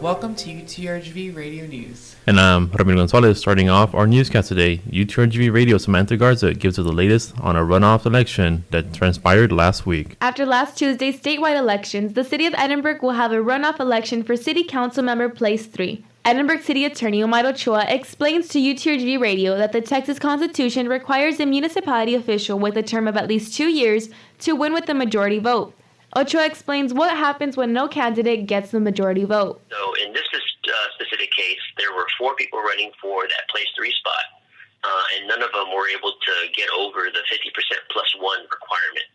Welcome to UTRGV Radio News. And I'm Ramiro Gonzalez. Starting off our newscast today, UTRGV Radio Samantha Garza gives us the latest on a runoff election that transpired last week. After last Tuesday's statewide elections, the City of Edinburg will have a runoff election for City Council Member Place 3. Edinburgh City Attorney Omar Ochoa explains to UTRGV Radio that the Texas Constitution requires a municipality official with a term of at least 2 years to win with the majority vote. Ochoa explains what happens when no candidate gets the majority vote. So in this specific case, there were 4 people running for that place 3 spot, and none of them were able to get over the 50% plus 1 requirement.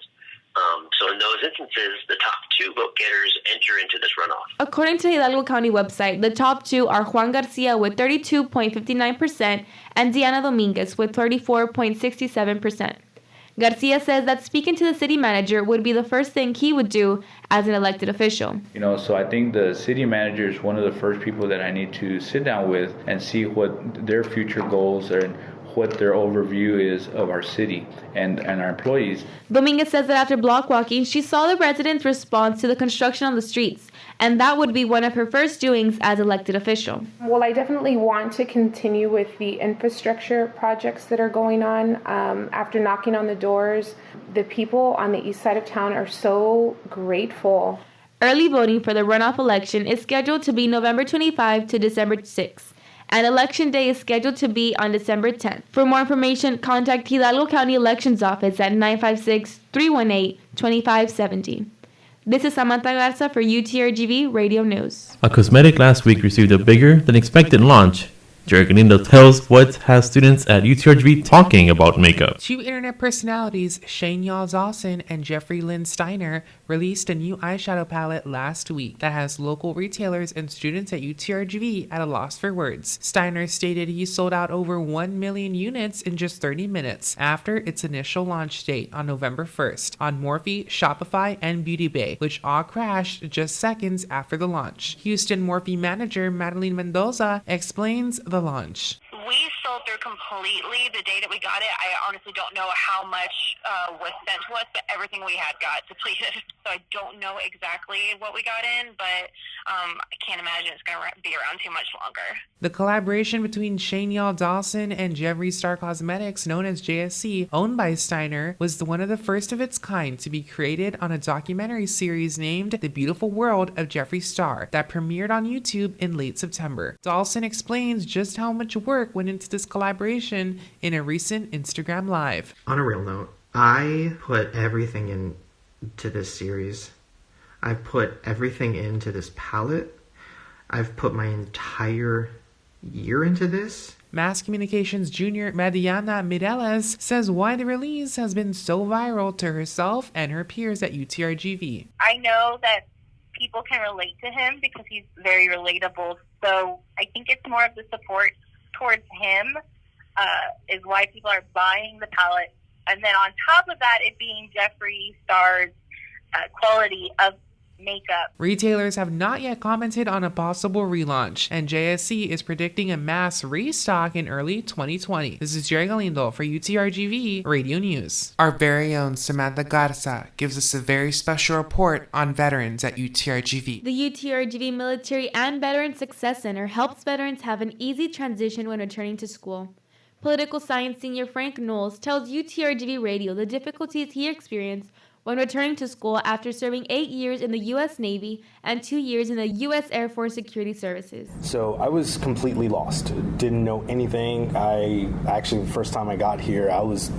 So in those instances, the top 2 vote getters enter into this runoff. According to the Hidalgo County website, the top 2 are Juan Garcia with 32.59% and Diana Dominguez with 34.67%. Garcia says that speaking to the city manager would be the first thing he would do as an elected official. So I think the city manager is one of the first people that I need to sit down with and see what their future goals are and what their overview is of our city and our employees. Dominguez says that after block walking, she saw the residents' response to the construction on the streets, and that would be one of her first doings as elected official. Well, I definitely want to continue with the infrastructure projects that are going on. After knocking on the doors, the people on the east side of town are so grateful. Early voting for the runoff election is scheduled to be November 25 to December 6. And Election Day is scheduled to be on December 10th. For more information, contact Hidalgo County Elections Office at 956-318-2570. This is Samantha Garza for UTRGV Radio News. A cosmetic last week received a bigger than expected launch. Jerry Galindo tells what has students at UTRGV talking about makeup. 2 internet personalities, Shane Yall Dawson and Jeffrey Lynn Steiner, released a new eyeshadow palette last week that has local retailers and students at UTRGV at a loss for words. Steiner stated he sold out over 1 million units in just 30 minutes after its initial launch date on November 1st on Morphe, Shopify, and Beauty Bay, which all crashed just seconds after the launch. Houston Morphe manager Madeline Mendoza explains the launch. We sold through completely the day that we got it. I honestly don't know how much was sent to us, but everything we had got depleted. So I don't know exactly what we got in, but I can't imagine it's going to be around too much longer. The collaboration between Shane Yall Dawson and Jeffree Star Cosmetics, known as JSC, owned by Steiner, was one of the first of its kind to be created on a documentary series named The Beautiful World of Jeffree Star that premiered on YouTube in late September. Dawson explains just how much work went into this collaboration in a recent Instagram Live. On a real note, I put everything into this series. I've put everything into this palette. I've put my entire year into this. Mass Communications Junior Mariana Mireles says why the release has been so viral to herself and her peers at UTRGV. I know that people can relate to him because he's very relatable. So I think it's more of the support towards him is why people are buying the palette. And then on top of that, it being Jeffree Star's quality of makeup. Retailers have not yet commented on a possible relaunch, and JSC is predicting a mass restock in early 2020. This is Jerry Galindo for UTRGV Radio News. Our very own Samantha Garza gives us a very special report on veterans at UTRGV. The UTRGV Military and Veteran Success Center helps veterans have an easy transition when returning to school. Political science senior Frank Knowles tells UTRGV Radio the difficulties he experienced when returning to school after serving 8 years in the U.S. Navy and 2 years in the U.S. Air Force Security Services. So I was completely lost. Didn't know anything. The first time I got here, I was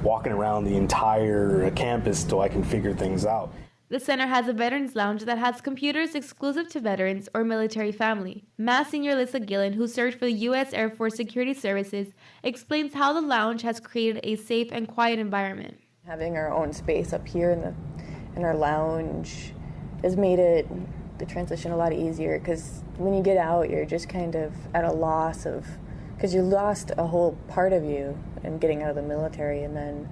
walking around the entire campus till I can figure things out. The center has a veterans lounge that has computers exclusive to veterans or military family. Mass Senior Lisa Gillen, who served for the U.S. Air Force Security Services, explains how the lounge has created a safe and quiet environment. Having our own space up here in our lounge has made the transition a lot easier, because when you get out, you're just kind of at a loss because you lost a whole part of you in getting out of the military, and then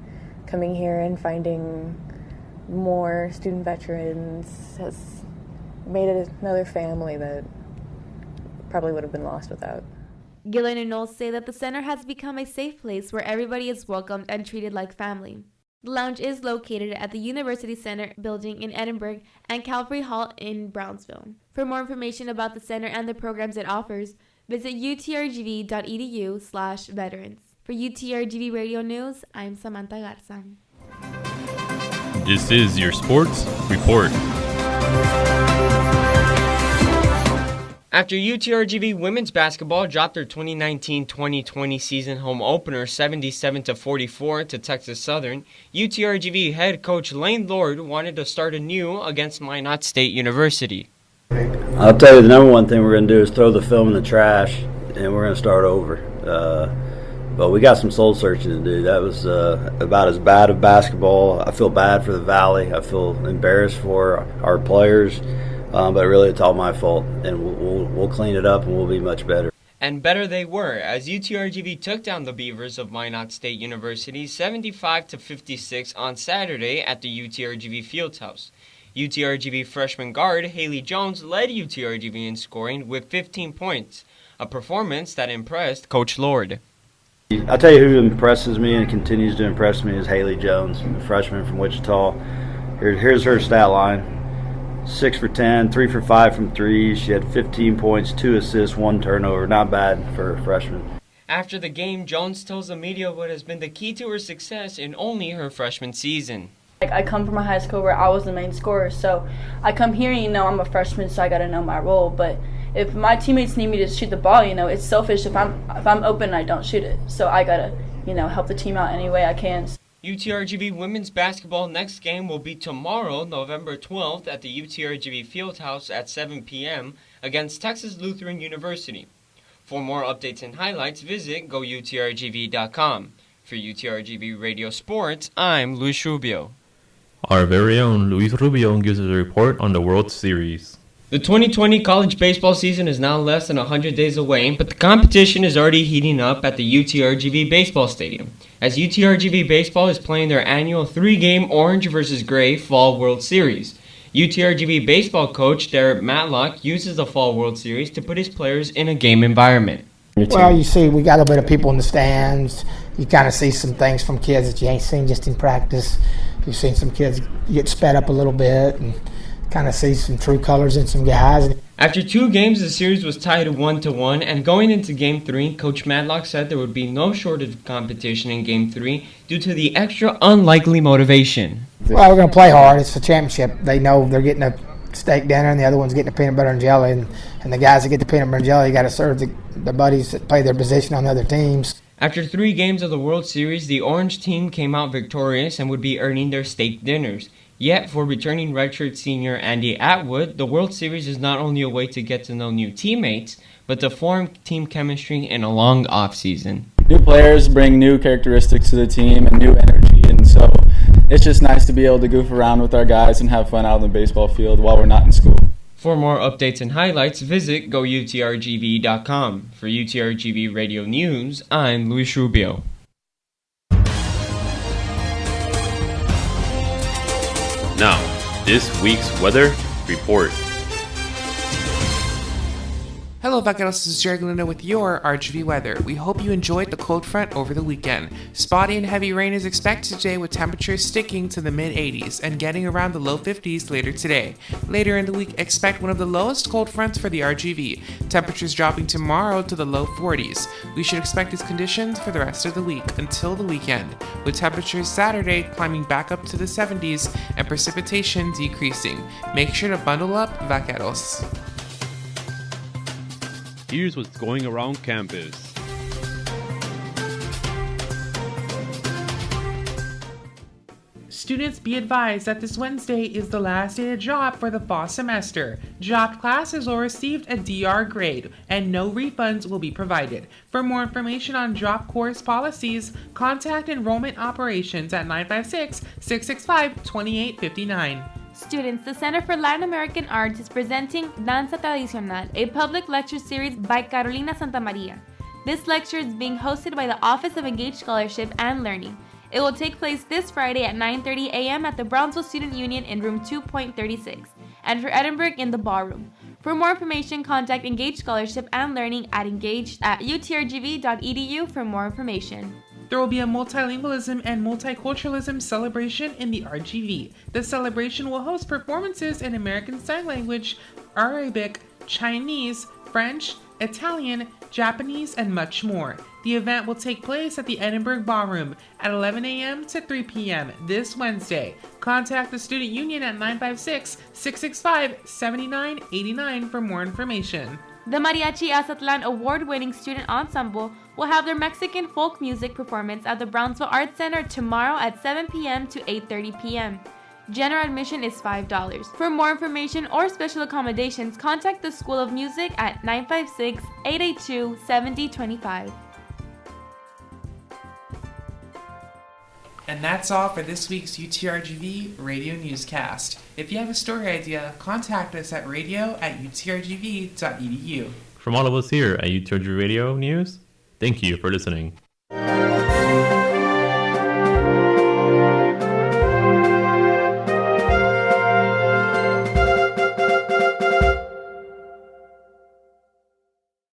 coming here and finding more student veterans has made it another family that probably would have been lost without. Gillen and Knowles say that the center has become a safe place where everybody is welcomed and treated like family. The lounge is located at the University Center building in Edinburgh and Calvary Hall in Brownsville. For more information about the center and the programs it offers, visit utrgv.edu/veterans. For UTRGV Radio News, I'm Samantha Garza. This is your sports report. After UTRGV women's basketball dropped their 2019-2020 season home opener 77-44 to Texas Southern, UTRGV head coach Lane Lord wanted to start anew against Minot State University. I'll tell you, the number one thing we're going to do is throw the film in the trash, and we're going to start over. But we got some soul searching to do. That was about as bad of basketball. I feel bad for the Valley. I feel embarrassed for our players. But really, it's all my fault, and we'll clean it up, and we'll be much better. And better they were, as UTRGV took down the Beavers of Minot State University 75-56 on Saturday at the UTRGV Fieldhouse. UTRGV freshman guard Haley Jones led UTRGV in scoring with 15 points, a performance that impressed Coach Lord. I'll tell you who impresses me and continues to impress me is Haley Jones, a freshman from Wichita. Here's her stat line. 6 for 10, 3 for 5 from 3. She had 15 points, 2 assists, 1 turnover. Not bad for a freshman. After the game, Jones tells the media what has been the key to her success in only her freshman season. I come from a high school where I was the main scorer, so I come here and, I'm a freshman, so I got to know my role. But if my teammates need me to shoot the ball, it's selfish if I'm open and I don't shoot it. So I got to, help the team out any way I can. UTRGV women's basketball next game will be tomorrow, November 12th, at the UTRGV Fieldhouse at 7 p.m. against Texas Lutheran University. For more updates and highlights, visit goutrgv.com. For UTRGV Radio Sports, I'm Luis Rubio. Our very own Luis Rubio gives us a report on the World Series. The 2020 college baseball season is now less than 100 days away, but the competition is already heating up at the UTRGV Baseball Stadium, as UTRGV Baseball is playing their annual 3-game Orange vs. Gray Fall World Series. UTRGV Baseball coach Derek Matlock uses the Fall World Series to put his players in a game environment. Well, you see, we got a little bit of people in the stands. You kind of see some things from kids that you ain't seen just in practice. You've seen some kids get sped up a little bit and kind of see some true colors in some guys. After 2 games, the series was tied 1-1, and going into Game 3, Coach Madlock said there would be no shortage of competition in Game 3 due to the extra unlikely motivation. Well, we're going to play hard. It's a championship. They know they're getting a steak dinner, and the other one's getting a peanut butter and jelly. And the guys that get the peanut butter and jelly got to serve the buddies that play their position on the other teams. After 3 games of the World Series, the Orange team came out victorious and would be earning their steak dinners. Yet, for returning redshirt senior Andy Atwood, the World Series is not only a way to get to know new teammates, but to form team chemistry in a long off-season. New players bring new characteristics to the team and new energy, and so it's just nice to be able to goof around with our guys and have fun out on the baseball field while we're not in school. For more updates and highlights, visit goutrgv.com. For UTRGV Radio News, I'm Luis Rubio. Now, this week's weather report. Hello, Vaqueros. This is Jerry Galindo with your RGV weather. We hope you enjoyed the cold front over the weekend. Spotty and heavy rain is expected today with temperatures sticking to the mid-80s and getting around the low 50s later today. Later in the week, expect one of the lowest cold fronts for the RGV. Temperatures dropping tomorrow to the low 40s. We should expect these conditions for the rest of the week until the weekend, with temperatures Saturday climbing back up to the 70s and precipitation decreasing. Make sure to bundle up, Vaqueros. Here's what's going around campus. Students, be advised that this Wednesday is the last day to drop for the fall semester. Dropped classes will receive a DR grade, and no refunds will be provided. For more information on drop course policies, contact Enrollment Operations at 956-665-2859. Students, the Center for Latin American Arts is presenting Danza Tradicional, a public lecture series by Carolina Santamaria. This lecture is being hosted by the Office of Engaged Scholarship and Learning. It will take place this Friday at 9:30 a.m. at the Brownsville Student Union in room 2.36, and for Edinburgh in the Ballroom. For more information, contact Engaged Scholarship and Learning at engaged@utrgv.edu for more information. There will be a multilingualism and multiculturalism celebration in the RGV. The celebration will host performances in American Sign Language, Arabic, Chinese, French, Italian, Japanese, and much more. The event will take place at the Edinburgh Ballroom at 11 a.m. to 3 p.m. this Wednesday. Contact the Student Union at 956-665-7989 for more information. The Mariachi Azatlan award-winning student ensemble will have their Mexican folk music performance at the Brownsville Arts Center tomorrow at 7 p.m. to 8:30 p.m. General admission is $5. For more information or special accommodations, contact the School of Music at 956-882-7025. And that's all for this week's UTRGV Radio Newscast. If you have a story idea, contact us at radio@utrgv.edu. From all of us here at UTRGV Radio News, thank you for listening.